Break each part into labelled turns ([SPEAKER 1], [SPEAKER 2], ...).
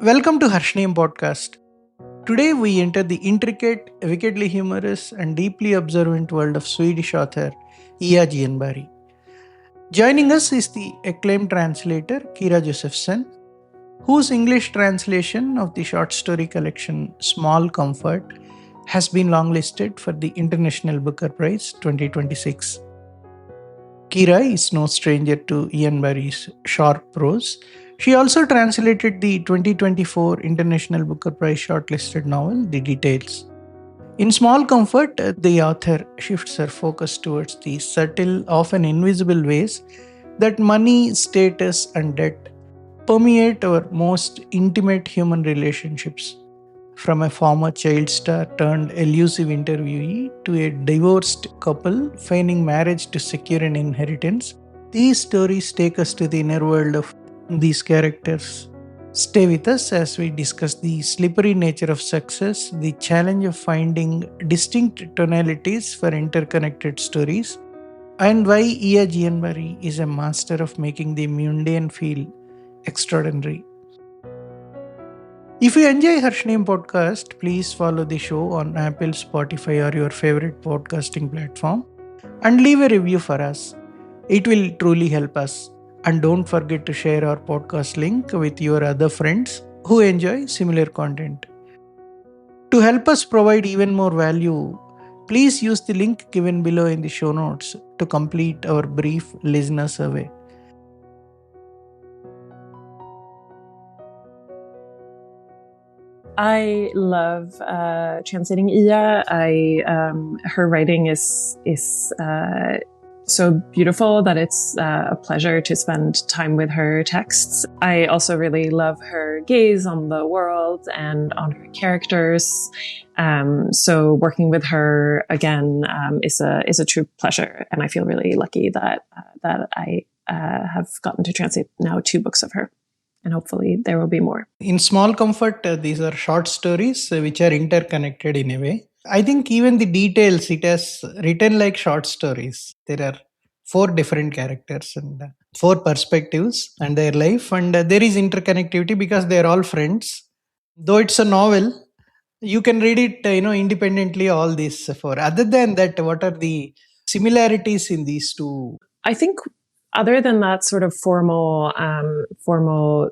[SPEAKER 1] Welcome to Harshaneeyam Podcast. Today we enter the intricate, wickedly humorous, and deeply observant world of Swedish author Ia Genberg. Joining us is the acclaimed translator Kira Josefsson, whose English translation of the short story collection Small Comfort has been longlisted for the International Booker Prize 2026. Kira is no stranger to Genberg's sharp prose. She also translated the 2024 International Booker Prize-shortlisted novel, The Details. In Small Comfort, the author shifts her focus towards the subtle, often invisible ways that money, status, and debt permeate our most intimate human relationships. From a former child star turned elusive interviewee to a divorced couple feigning marriage to secure an inheritance, these stories take us to the inner world of these characters. Stay with us as we discuss the slippery nature of success, the challenge of finding distinct tonalities for interconnected stories, and why Ia Genberg is a master of making the mundane feel extraordinary. If you enjoy Harshaneeyam Podcast, please follow the show on Apple, Spotify, or your favorite podcasting platform and leave a review for us. It will truly help us. And don't forget to share our podcast link with your other friends who enjoy similar content. To help us provide even more value, please use the link given below in the show notes to complete our brief listener survey.
[SPEAKER 2] I love translating Ia. Her writing is so beautiful that it's a pleasure to spend time with her texts. I also really love her gaze on the world and on her characters. So working with her again is a true pleasure, and I feel really lucky that I have gotten to translate now 2 books of her. And hopefully there will be more.
[SPEAKER 1] In Small Comfort, these are short stories which are interconnected in a way. I think even the details, it has written like short stories. There are 4 different characters and 4 perspectives and their life. And there is interconnectivity because they are all friends. Though it's a novel, you can read it independently, all these 4. Other than that, what are the similarities in these 2?
[SPEAKER 2] I think other than that sort of formal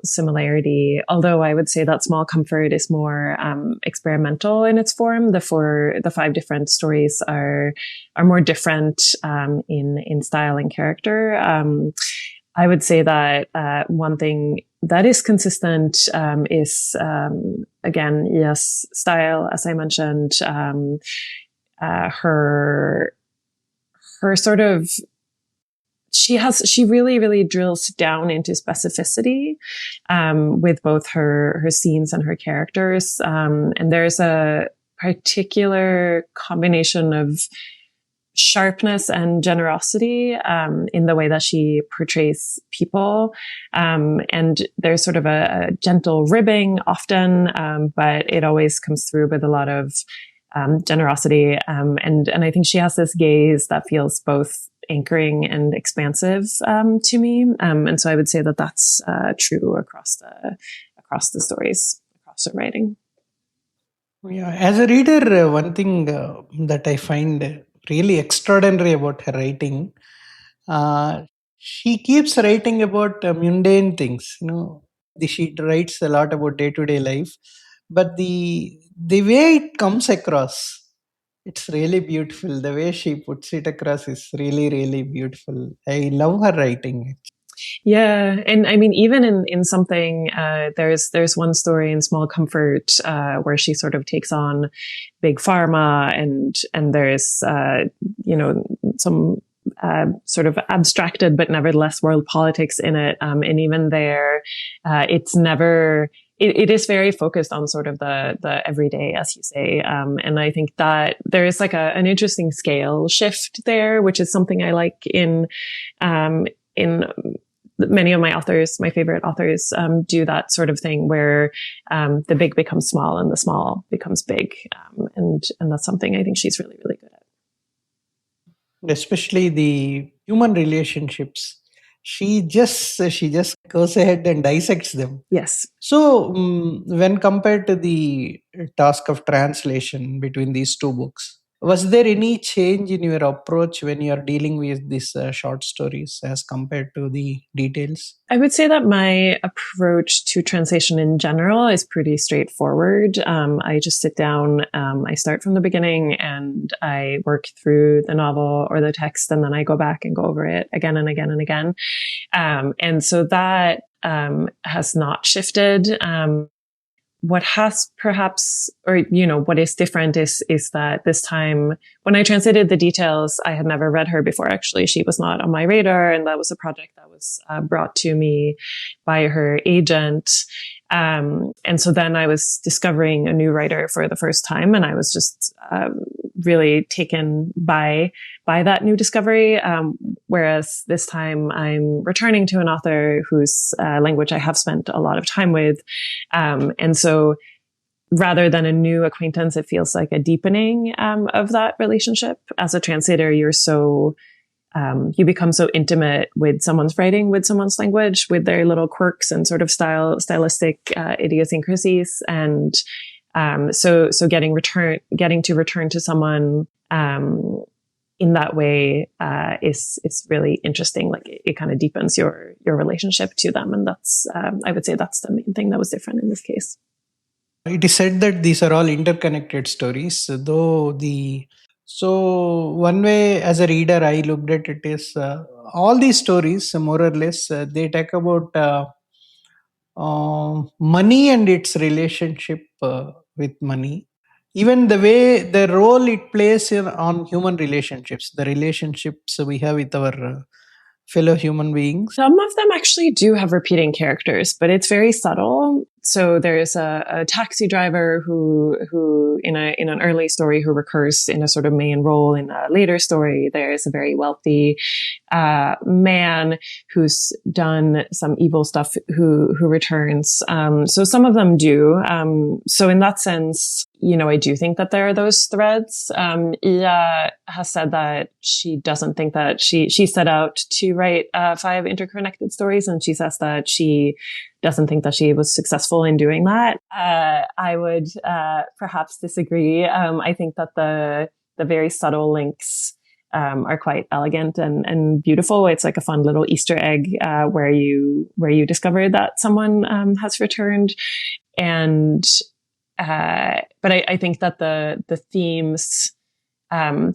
[SPEAKER 2] similarity, although I would say that Small Comfort is more experimental in its form, the 5 different stories are more different in style and character. I would say that one thing that is consistent is again Ia's style, as I mentioned, her sort of. She really drills down into specificity with both her scenes and her characters. And there's a particular combination of sharpness and generosity in the way that she portrays people. And there's sort of a gentle ribbing often, but it always comes through with a lot of generosity. And I think she has this gaze that feels both anchoring and expansive to me, and so I would say that that's true across the stories, across her writing.
[SPEAKER 1] Yeah, as a reader, one thing that I find really extraordinary about her writing, she keeps writing about mundane things. She writes a lot about day-to-day life, but the way it comes across, it's really beautiful. The way she puts it across is really, really beautiful. I love her writing.
[SPEAKER 2] Yeah, and I mean, even in something, there's one story in Small Comfort where she sort of takes on big pharma, and there's some sort of abstracted but nevertheless world politics in it, and even there, it's never. It is very focused on sort of the everyday, as you say. And I think that there is like an interesting scale shift there, which is something I like in many of my favorite authors, do that sort of thing where, the big becomes small and the small becomes big. And that's something I think she's really, really good at.
[SPEAKER 1] Especially the human relationships. she just goes ahead and dissects them.
[SPEAKER 2] Yes.
[SPEAKER 1] So, when compared to the task of translation between these two books, was there any change in your approach when you are dealing with these short stories as compared to the details?
[SPEAKER 2] I would say that my approach to translation in general is pretty straightforward. I just sit down, I start from the beginning and I work through the novel or the text, and then I go back and go over it again and again and again. And so that has not shifted. What has perhaps, or, what is different is that this time when I translated the details, I had never read her before. Actually, she was not on my radar. And that was a project that was brought to me by her agent. And so then I was discovering a new writer for the first time. And I was just really taken by that new discovery. Whereas this time I'm returning to an author whose language I have spent a lot of time with. And so rather than a new acquaintance, it feels like a deepening of that relationship. As a translator, you become so intimate with someone's writing, with someone's language, with their little quirks and sort of stylistic idiosyncrasies. And so getting to return to someone in that way is really interesting. Like it kind of deepens your relationship to them, and that's I would say that's the main thing that was different in this case.
[SPEAKER 1] It is said that these are all interconnected stories, So one way as a reader I looked at it is all these stories more or less they talk about money and its relationship with money. Even the role it plays on human relationships, the relationships we have with our fellow human beings.
[SPEAKER 2] Some of them actually do have repeating characters, but it's very subtle. So there's a taxi driver who in an early story who recurs in a sort of main role. In a later story, there's a very wealthy man who's done some evil stuff who returns. So some of them do. So in that sense, I do think that there are those threads. Ia has said that she doesn't think that she set out to write 5 interconnected stories, and she says that she doesn't think that she was successful in doing that. I would perhaps disagree. I think that the very subtle links are quite elegant and beautiful. It's like a fun little Easter egg where you discover that someone has returned. And but I think that the themes,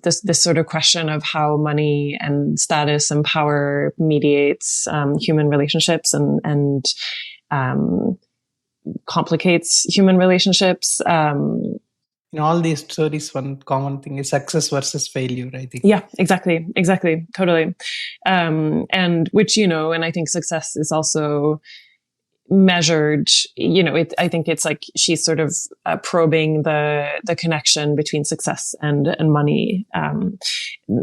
[SPEAKER 2] this sort of question of how money and status and power mediates human relationships and complicates human relationships.
[SPEAKER 1] In all these stories, one common thing is success versus failure, I think.
[SPEAKER 2] Yeah, exactly, totally. And which, and I think success is also measured, I think it's like she's sort of probing the connection between success and money.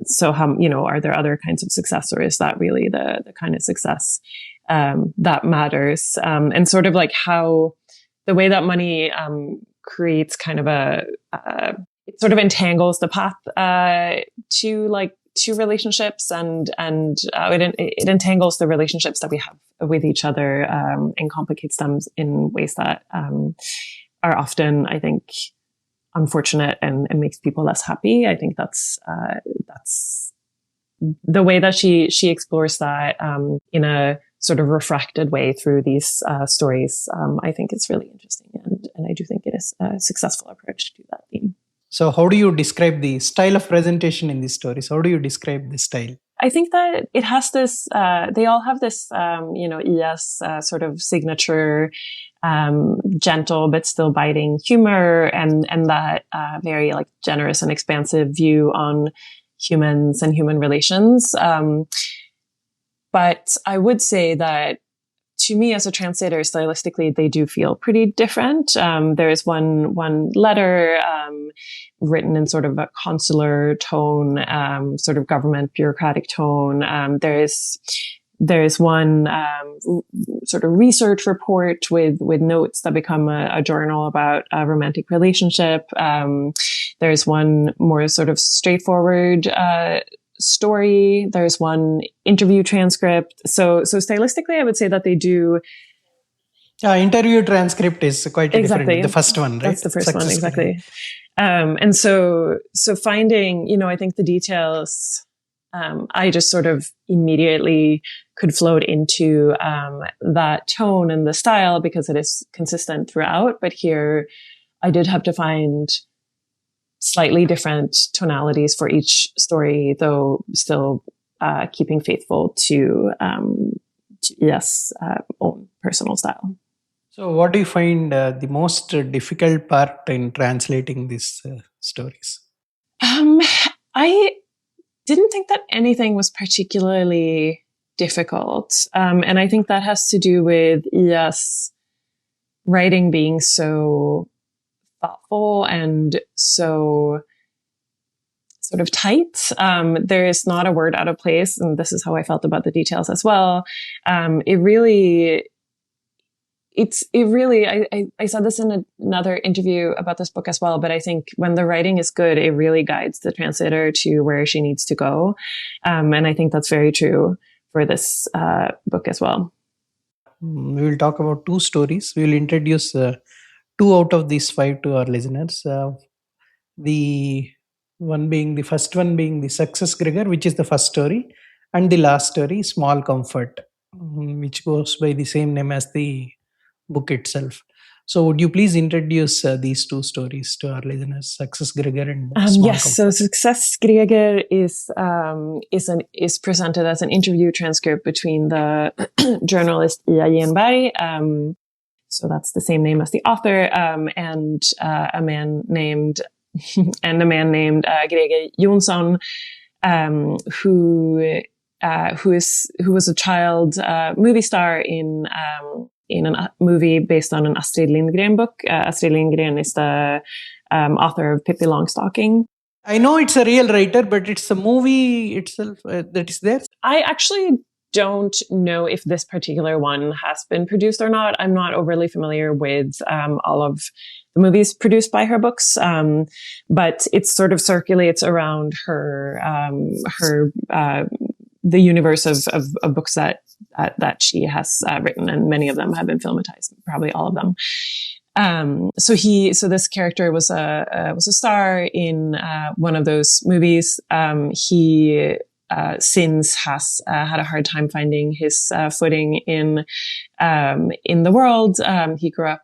[SPEAKER 2] So how, are there other kinds of success, or is that really the kind of success that matters? And sort of like how the way that money creates kind of it sort of entangles the path to relationships, and it entangles the relationships that we have with each other, and complicates them in ways that are often, I think, unfortunate and makes people less happy. I think that's the way that she explores that in a sort of refracted way through these stories. I think it's really interesting, and I do think it is a successful approach to that theme.
[SPEAKER 1] So how do you describe the style of presentation in these stories? How do you describe the style?
[SPEAKER 2] I think that it has this, they all have this, Ia's sort of signature, gentle but still biting humor, and that very like generous and expansive view on humans and human relations. But I would say that to me as a translator, stylistically, they do feel pretty different. There is one letter written in sort of a consular tone, sort of government bureaucratic tone. There's one sort of research report with notes that become a journal about a romantic relationship. There's one more sort of straightforward story. There's one interview transcript. So stylistically, I would say that they do.
[SPEAKER 1] Interview transcript is quite
[SPEAKER 2] Exactly.
[SPEAKER 1] different. The first one, right?
[SPEAKER 2] That's the first one, exactly. And so finding, I think the details, I just sort of immediately could float into that tone and the style because it is consistent throughout. But here I did have to find slightly different tonalities for each story, though still keeping faithful to Ia's own personal style.
[SPEAKER 1] So what do you find the most difficult part in translating these stories?
[SPEAKER 2] I didn't think that anything was particularly difficult. And I think that has to do with Ia's writing being so thoughtful and so sort of tight. There is not a word out of place. And this is how I felt about the details as well. I said this in another interview about this book as well, but I think when the writing is good, it really guides the translator to where she needs to go. And I think that's very true for this book as well.
[SPEAKER 1] We will talk about two stories. We will introduce 2 out of these 5 to our listeners. The first one being the Success Gregor, which is the first story, and the last story, Small Comfort, which goes by the same name as the book itself. So would you please introduce these 2 stories to our listeners, Success Gregor and Small
[SPEAKER 2] Yes,
[SPEAKER 1] Comfort?
[SPEAKER 2] so Success Gregor is presented as an interview transcript between the journalist Ia Genberg, so that's the same name as the author, and a man named Kira Josefsson, who was a child movie star in a movie based on an Astrid Lindgren book. Astrid Lindgren is the author of Pippi Longstocking.
[SPEAKER 1] I know it's a real writer, but it's the movie itself that is there.
[SPEAKER 2] I actually don't know if this particular one has been produced or not. I'm not overly familiar with all of the movies produced by her books, but it sort of circulates around her the universe of books that she has written, and many of them have been filmatized, probably all of them. So this character was a star in one of those movies. He since has had a hard time finding his footing in the world. He grew up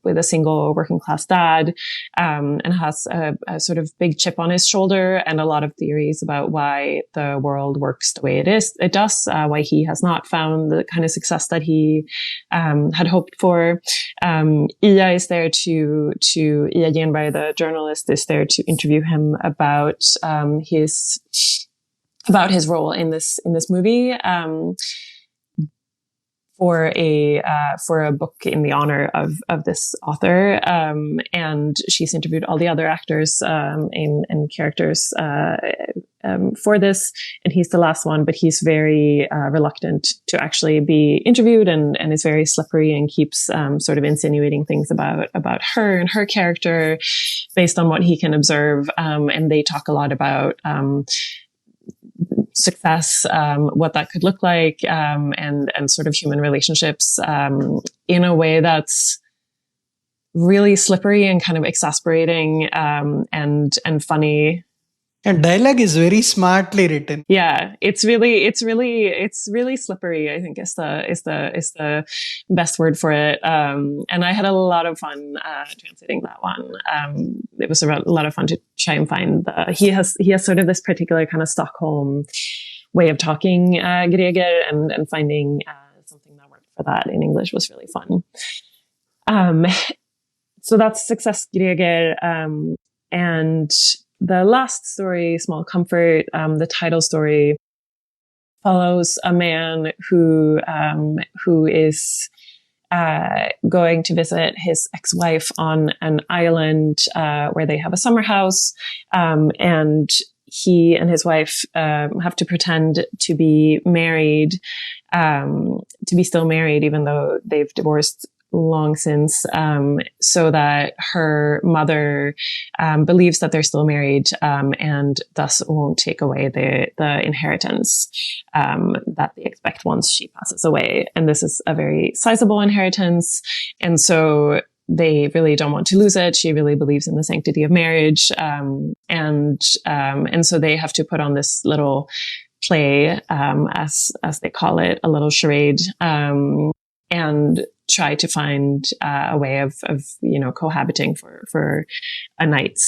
[SPEAKER 2] with a single working class dad, and has a sort of big chip on his shoulder and a lot of theories about why the world works the way it does, why he has not found the kind of success that he had hoped for. Ia is there Ia Genberg, the journalist, is there to interview him about his role in this movie, for a book in the honor of this author. And she's interviewed all the other actors and characters for this, and he's the last one, but he's very reluctant to actually be interviewed, and is very slippery and keeps sort of insinuating things about her and her character based on what he can observe. And they talk a lot about success, what that could look like, and sort of human relationships, in a way that's really slippery and kind of exasperating, and funny.
[SPEAKER 1] And dialogue is very smartly written.
[SPEAKER 2] Yeah, it's really slippery, I think is the best word for it. And I had a lot of fun translating that one. It was a lot of fun to try and find he has sort of this particular kind of Stockholm way of talking, Gregor, and finding something that worked for that in English was really fun. So that's Success Gregor, and the last story, Small Comfort, the title story, follows a man who is going to visit his ex-wife on an island where they have a summer house, and he and his wife have to pretend to be married, to be still married, even though they've divorced long since, so that her mother believes that they're still married, and thus won't take away the inheritance that they expect once she passes away. And this is a very sizable inheritance, and so they really don't want to lose it. She really believes in the sanctity of marriage, and so they have to put on this little play, as they call it, a little charade, and try to find a way of cohabiting for a night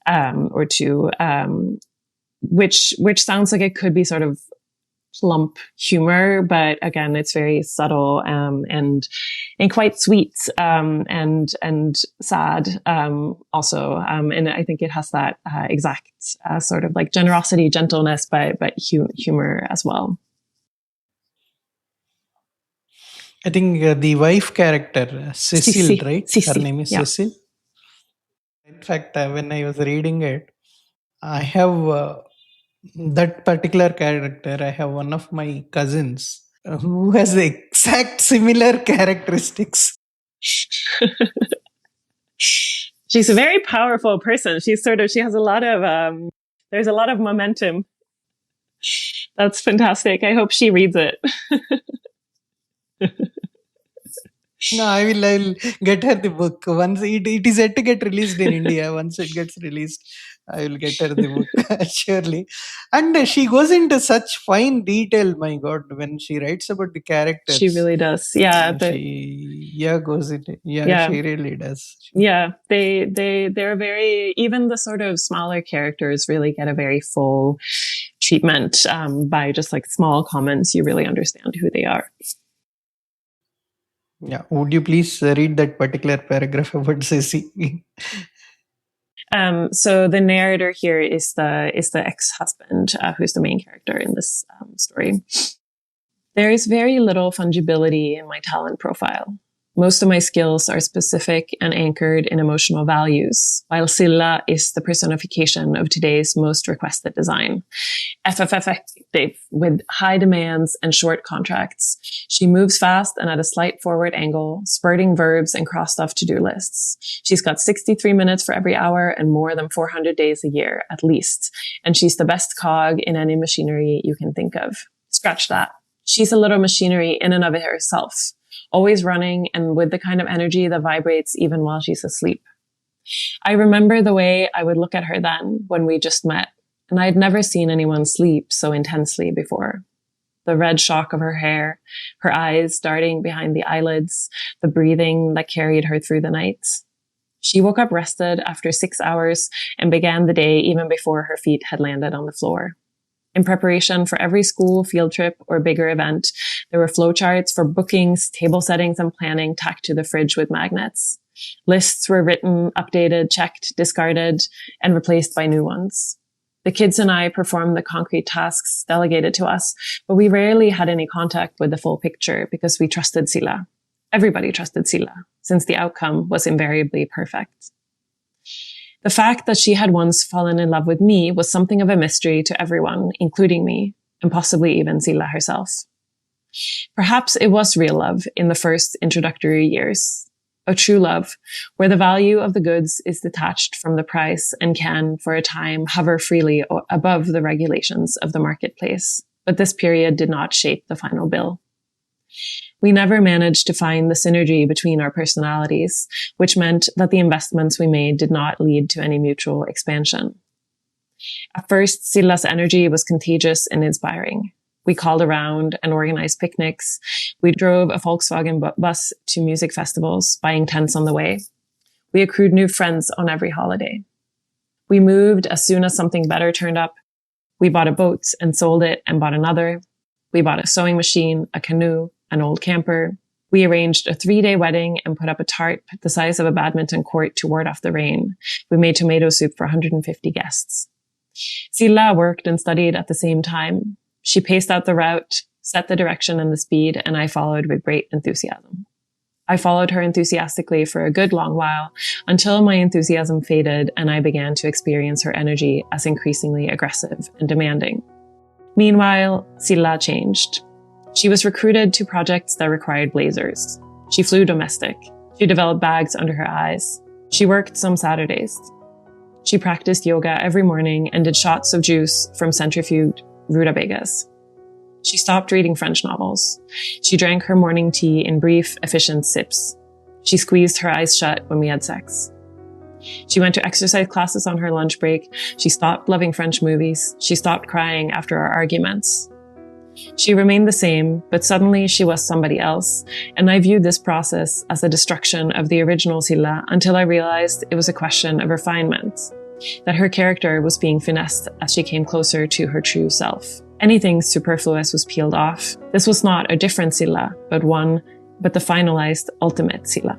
[SPEAKER 2] or two, which sounds like it could be sort of plump humor, but again, it's very subtle and quite sweet, and sad also, and I think it has that exact sort of like generosity, gentleness, but humor as well.
[SPEAKER 1] I think the wife character, Cecil, right?
[SPEAKER 2] Cecil.
[SPEAKER 1] Her name is
[SPEAKER 2] Yeah.
[SPEAKER 1] Cecil. In fact, when I was reading it, I have that particular character. I have one of my cousins who has the exact similar characteristics.
[SPEAKER 2] She's a very powerful person. She has a lot of, there's a lot of momentum. That's fantastic. I hope she reads it.
[SPEAKER 1] No, I'll get her the book. Once it is yet to get released in India. Once it gets released, I will get her the book, surely. And she goes into such fine detail, my God, when she writes about the characters.
[SPEAKER 2] She really does. Yeah.
[SPEAKER 1] She goes into, she really does.
[SPEAKER 2] Yeah. They're very, even the sort of smaller characters really get a very full treatment, by just like small comments. You really understand who they are.
[SPEAKER 1] Yeah. Would you please read that particular paragraph about Ceci?
[SPEAKER 2] So the narrator here is the ex-husband, who's the main character in this story. There is very little fungibility in my talent profile. Most of my skills are specific and anchored in emotional values, while Silla is the personification of today's most requested design. Effective with high demands and short contracts. She moves fast and at a slight forward angle, spurting verbs and crossed off to-do lists. She's got 63 minutes for every hour and more than 400 days a year, at least. And she's the best cog in any machinery you can think of. Scratch that. She's a little machinery in and of herself, always running and with the kind of energy that vibrates even while she's asleep. I remember the way I would look at her then when we just met, and I had never seen anyone sleep so intensely before. The red shock of her hair, her eyes darting behind the eyelids, the breathing that carried her through the night. She woke up rested after 6 hours and began the day even before her feet had landed on the floor. In preparation for every school, field trip, or bigger event, there were flowcharts for bookings, table settings, and planning tacked to the fridge with magnets. Lists were written, updated, checked, discarded, and replaced by new ones. The kids and I performed the concrete tasks delegated to us, but we rarely had any contact with the full picture because we trusted Silla. Everybody trusted Silla, since the outcome was invariably perfect. The fact that she had once fallen in love with me was something of a mystery to everyone, including me, and possibly even Silla herself. Perhaps it was real love in the first introductory years, a true love, where the value of the goods is detached from the price and can, for a time, hover freely above the regulations of the marketplace. But this period did not shape the final bill. We never managed to find the synergy between our personalities, which meant that the investments we made did not lead to any mutual expansion. At first, Silla's energy was contagious and inspiring. We called around and organized picnics. We drove a Volkswagen bus to music festivals, buying tents on the way. We accrued new friends on every holiday. We moved as soon as something better turned up. We bought a boat and sold it and bought another. We bought a sewing machine, a canoe, an old camper. We arranged a 3-day wedding and put up a tarp the size of a badminton court to ward off the rain. We made tomato soup for 150 guests. Silla worked and studied at the same time. She paced out the route, set the direction and the speed, and I followed with great enthusiasm. I followed her enthusiastically for a good long while until my enthusiasm faded and I began to experience her energy as increasingly aggressive and demanding. Meanwhile, Silla changed. She was recruited to projects that required blazers. She flew domestic. She developed bags under her eyes. She worked some Saturdays. She practiced yoga every morning and did shots of juice from centrifuged rutabagas. She stopped reading French novels. She drank her morning tea in brief, efficient sips. She squeezed her eyes shut when we had sex. She went to exercise classes on her lunch break. She stopped loving French movies. She stopped crying after our arguments. She remained the same, but suddenly she was somebody else, and I viewed this process as a destruction of the original Silla until I realized it was a question of refinement, that her character was being finessed as she came closer to her true self. Anything superfluous was peeled off. This was not a different Silla, but the finalized ultimate Silla.